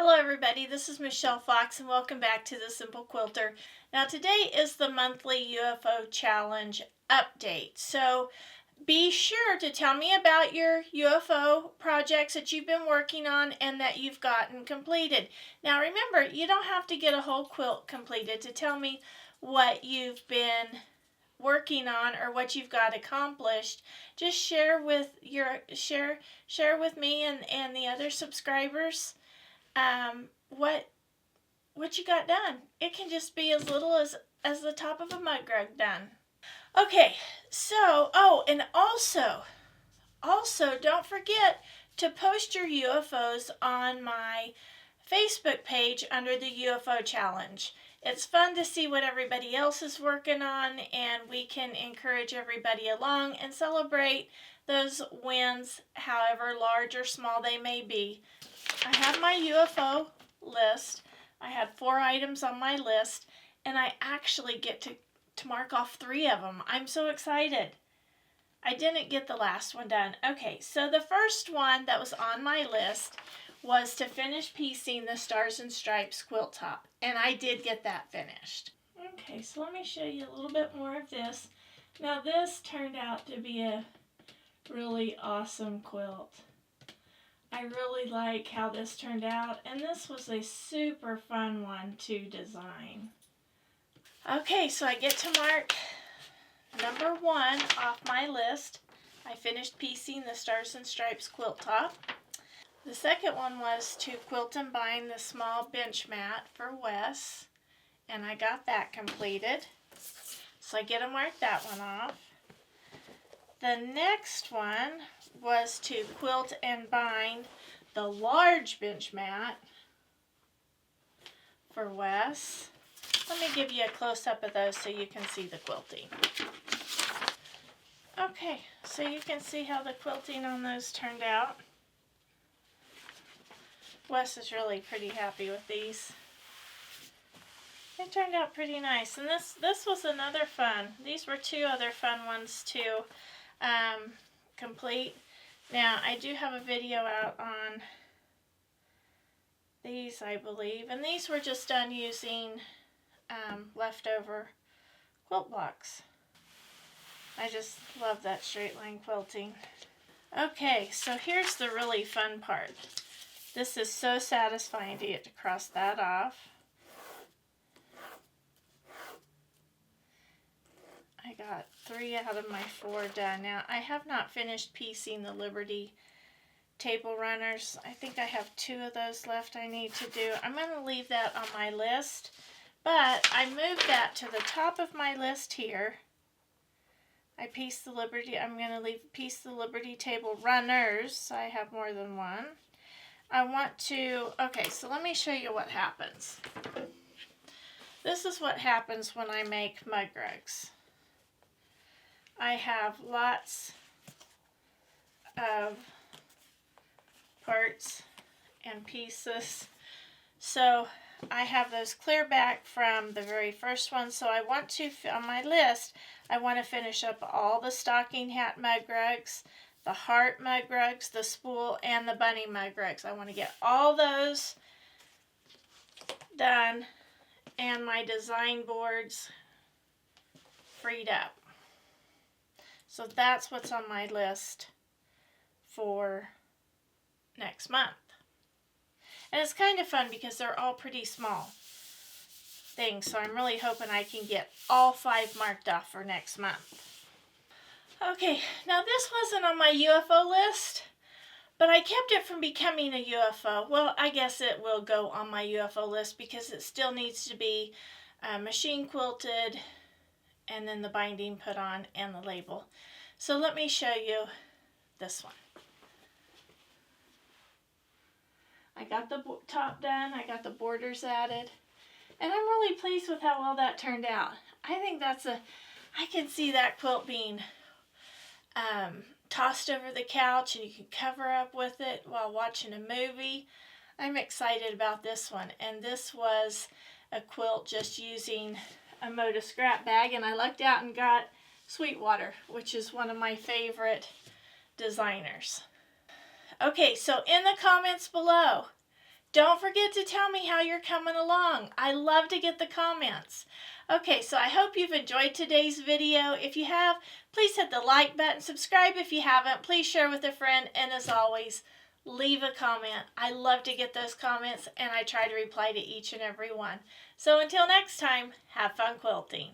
Hello everybody, this is Michelle Fox and welcome back to The Simple Quilter. Now today is the monthly UFO challenge update. So be sure to tell me about your UFO projects that you've been working on and that you've gotten completed. Now remember, you don't have to get a whole quilt completed to tell me what you've been working on or what you've got accomplished. Just share with me and the other subscribers what you got done. It can just be as little as the top of a mug rug done. Okay, so and also don't forget to post your UFOs on my Facebook page under the UFO challenge. It's fun to see what everybody else is working on, and we can encourage everybody along and celebrate those wins, however large or small they may be. I have my UFO list. I had 4 items on my list, and I actually get to mark off 3 of them. I'm so excited. I didn't get the last one done. Okay, so the first one that was on my list was to finish piecing the Stars and Stripes quilt top, and I did get that finished. Okay, so let me show you a little bit more of this. Now this turned out to be a really awesome quilt. I really like how this turned out, and this was a super fun one to design. Okay, so I get to mark number 1 off my list. I finished piecing the Stars and Stripes quilt top. The second one was to quilt and bind the small bench mat for Wes, and I got that completed. So I get to mark that one off. The next one was to quilt and bind the large bench mat for Wes. Let me give you a close-up of those so you can see the quilting. Okay, so you can see how the quilting on those turned out. Wes is really pretty happy with these. They turned out pretty nice, and this was another fun. These were 2 other fun ones to complete. Now I do have a video out on these, I believe, and these were just done using leftover quilt blocks. I just love that straight line quilting. Okay, so here's the really fun part. This is so satisfying to get to cross that off. I got 3 out of my 4 done. Now, I have not finished piecing the Liberty table runners. I think I have 2 of those left I need to do. I'm going to leave that on my list, but I moved that to the top of my list here. I pieced the Liberty. I'm going to piece the Liberty table runners. I have more than one. I want to, okay, so let me show you what happens. This is what happens when I make mug rugs. I have lots of parts and pieces. So I have those clear back from the very first one. So I want to, on my list, I want to finish up all the stocking hat mug rugs, the heart mug rugs, the spool, and the bunny mug rugs. I want to get all those done and my design boards freed up. So that's what's on my list for next month. And it's kind of fun because they're all pretty small things, so I'm really hoping I can get all 5 marked off for next month. Okay, now this wasn't on my UFO list, but I kept it from becoming a UFO. Well, I guess it will go on my UFO list because it still needs to be machine quilted and then the binding put on and the label. So let me show you this one. I got the top done, I got the borders added, and I'm really pleased with how well that turned out. I think I can see that quilt being tossed over the couch and you can cover up with it while watching a movie. I'm excited about this one, and this was a quilt just using a Moda scrap bag, and I lucked out and got Sweetwater, which is one of my favorite designers. Okay, so in the comments below, Don't forget to tell me how you're coming along. I love to get the comments. Okay, so I hope you've enjoyed today's video. If you have, please hit the like button. Subscribe if you haven't. Please share with a friend. And as always, leave a comment. I love to get those comments, and I try to reply to each and every one. So until next time, have fun quilting.